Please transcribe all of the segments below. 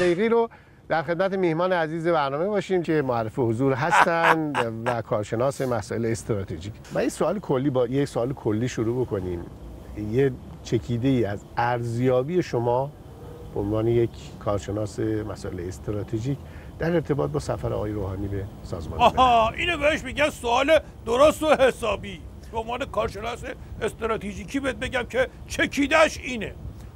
دقیقی رو در خدمت میهمان عزیز برنامه باشیم که معرف حضور هستند و کارشناس مسائل استراتژیک. من یه سوال کلی با یه سوال کلی شروع بکنیم. یه چکیده ای از ارزیابی شما به عنوان یک کارشناس مسائل استراتژیک در ارتباط با سفر آقای روحانی به سازمان ملل. اینو بهش میگن سوال درست و حسابی. به عنوان کارشناس استراتژیکی بهت بگم که چکیدهش اینه.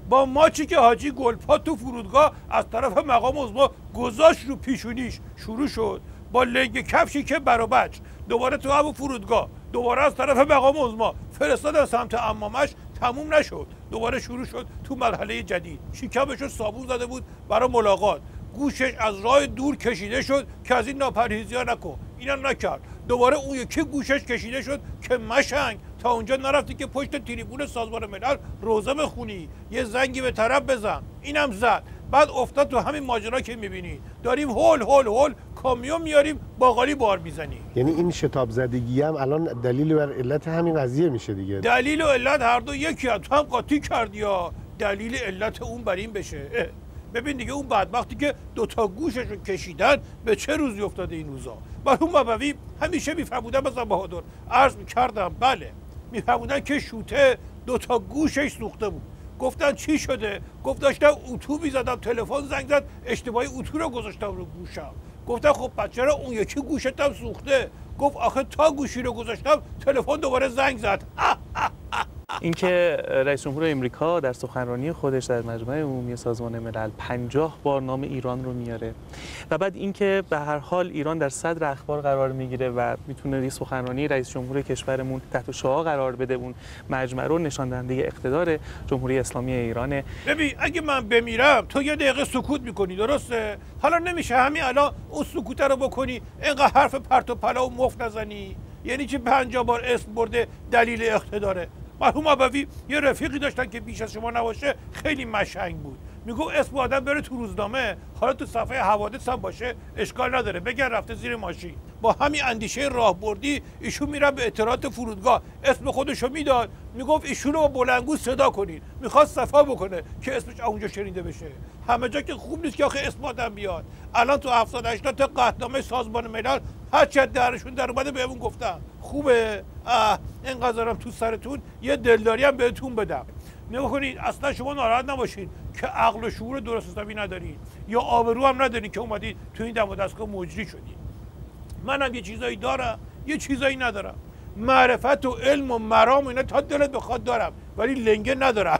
با ماچی که حاجی گلپا تو فرودگاه از طرف مقام عظما گذاشت رو پیشونیش شروع شد، با لنگ کفشی که برابچ دوباره تو همون فرودگاه دوباره از طرف مقام عظما فرستادن سمت عمامش، تموم نشد، دوباره شروع شد تو مرحله جدید. شکمشو صابون زده بود برای ملاقات، گوشش از راه دور کشیده شد که از این ناپرهیزی‌ها نکن، اینا نکرد. دوباره اون یکی گوشش کشیده شد که مشنگ تا اونجا نرفتی که پشت تریبون سازمان ملل روزه بخونی، یه زنگی به طرف بزن، اینم زد. بعد افتاد تو همین ماجرا که میبینی داریم هول کامیون میاریم باقالی بار میزنیم. یعنی این شتاب زدگی هم الان دلیل بر علت همین قضیه میشه دیگه. دلیل و علت هر دو یکی هم. تو هم قاطی کردی یا دلیل علت اون بر این بشه. ببین دیگه اون بدبختی که دوتا گوشش رو کشیدن به چه روزی افتاده این روزا. مرحوم بابوی همیشه میفرمودن بزن بهادر، عرض میکردم بله، میفرمودن که شوته دوتا گوشش سوخته بود. گفتن چی شده؟ گفت داشتم اتو میزدم، تلفن زنگ زد، اشتباهی اتو رو گذاشتم رو گوشم. گفتن خب پس چرا اون یکی گوشت هم سوخته؟ گفت آخه تا گوشی رو گذاشتم تلفن دوباره زنگ زد. اینکه رئیس جمهور امریکا در سخنرانی خودش در مجمع عمومی سازمان ملل 50 بار نام ایران رو میاره و بعد اینکه به هر حال ایران در صدر اخبار قرار میگیره و میتونه یه سخنرانی رئیس جمهور کشورمون تحت شعاع قرار بده، اون مجمع رو نشان دهنده اقتدار جمهوری اسلامی ایرانه. ببین اگه من بمیرم تو یه دقیقه سکوت میکنی، درسته؟ حالا نمیشه همین الان اون سکوت رو بکنی، اینقدر حرف پرت و پلا و مفت نزنی. یعنی چی 50 بار اسم برده دلیل اقتداره؟ مرحوم ابوی یه رفیقی داشتن که بیش از شما نباشه خیلی مشنگ بود، میگو اسم آدم بره تو روزنامه، حالا تو صفحه حوادث هم باشه اشکال نداره، بگن رفته زیر ماشین. با همین اندیشه راهبردی ایشون میرن به اطلاعات فرودگاه، اسم خودشو میداد، میگفت ایشون رو با بلندگو صدا کنین، میخواست صفا بکنه که اسمش اونجا شنیده بشه. همه جا که خوب نیست که آخه اسم آدم بیاد. الان تو 70-80 تا قطعنامه سازمان ملل هر چه درشون در اومده بهمون گفتن خوبه. اینقدرم تو سرتون یه دلداری هم بهتون بدم. نمی‌کنید اصلا شما ناراحت نباشید که عقل و شعور درست حسابی ندارید یا آبرو هم ندارید که اومدید تو این دم و دستگاه مجری شدید. منم یه چیزایی دارم یه چیزایی ندارم، معرفت و علم و مرام و اینا تا دلت بخواد دارم، ولی لنگه ندارم.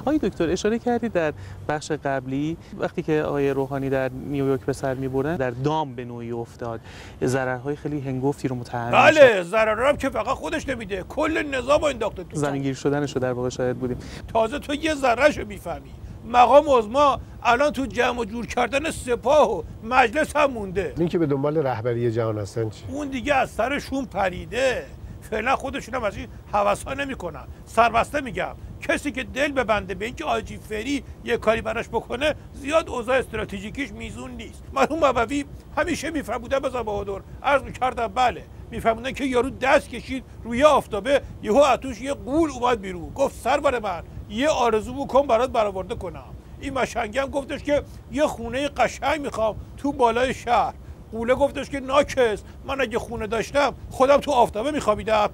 آقای دکتر اشاره کردید در بخش قبلی وقتی که آقای روحانی در نیویورک به سر می‌بردن در دام به نوعی افتاد، ضررهای خیلی هنگفتی رو متحمل شد. بله ضررام که فقط خودش نمیده، کل نظام انداخته تو زمینگیر شدنش رو در واقع شاهد بودیم. تازه تو یه ذره‌شو میفهمی. مقام عظما الان تو جمع و جور کردن سپاه و مجلس هم مونده. این که به دنبال رهبری جهان هستن چی؟ اون دیگه از سرشون پریده، فعلا خودشون هم از این هوس‌ها نمی‌کنن. سربسته میگم کسی که دل ببنده به اینکه آجی فری یه کاری براش بکنه زیاد اوضاع استراتژیکیش میزون نیست. مرحوم ابوی همیشه میفرمودن بزن بهادر، عرض می‌کردم بله، میفرمودن که یارو دست کشید روی آفتابه، یهو اتوش یه قول اومد بیرون، گفت سرور من یه آرزو بکن برات برآورده کنم. این مشنگم گفتش که یه خونه قشنگ میخوام تو بالای شهر. قوله گفتش که ناکس، من اگه خونه داشتم خودم تو آفتابه میخوابیدم.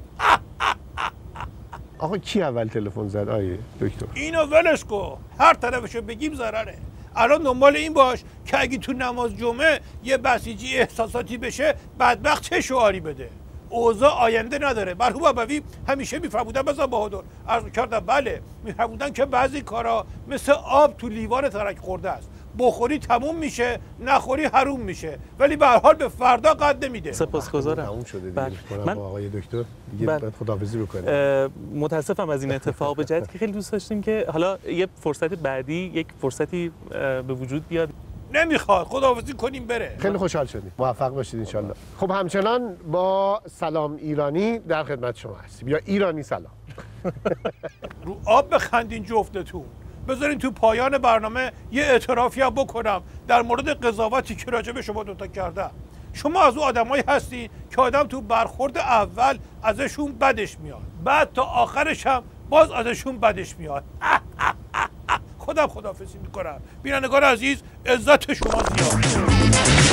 آقا کی اول تلفن زد آیه دکتر؟ اینو ولش کن، هر طرفشو بگیم ضرره. الان دنبال این باش که اگه تو نماز جمعه یه بسیجی احساساتی بشه بدبخت چه شعاری بده. اوضاع آینده نداره. مرحوم ابوی همیشه میفرمودن بزن بهادر، عرض کردم بله، میفرمودن که بعضی کارا مثل آب تو لیوان ترک خورده است، بخوری تموم میشه، نخوری حروم میشه، ولی به هر حال به فردا قد نمیده. سپاسگزارم. تموم شده دیگه. من با آقای دکتر دیگه بله. باید خداحافظی بکنیم. متاسفم از این اتفاق، به جهت که خیلی دوست داشتیم که حالا یه فرصت بعدی یک فرصتی به وجود بیاد. نمیخواد، خداحافظی کنیم بره. خیلی خوشحال شدیم. موفق باشید ان شاءالله. خب همچنان با سلام ایرانی در خدمت شما هستیم، یا ایرانی سلام. رو آب بخندین جفتتون. بذارین تو پایان برنامه یه اعترافی هم بکنم در مورد قضاوتی که راجع به شما دوتا کردم. شما از اون آدمایی هستین که آدم تو برخورد اول ازشون بدش میاد، بعد تا آخرش هم باز ازشون بدش میاد. خودم خداحافظی میکنم. بینندگان عزیز، عزت شما زیاد.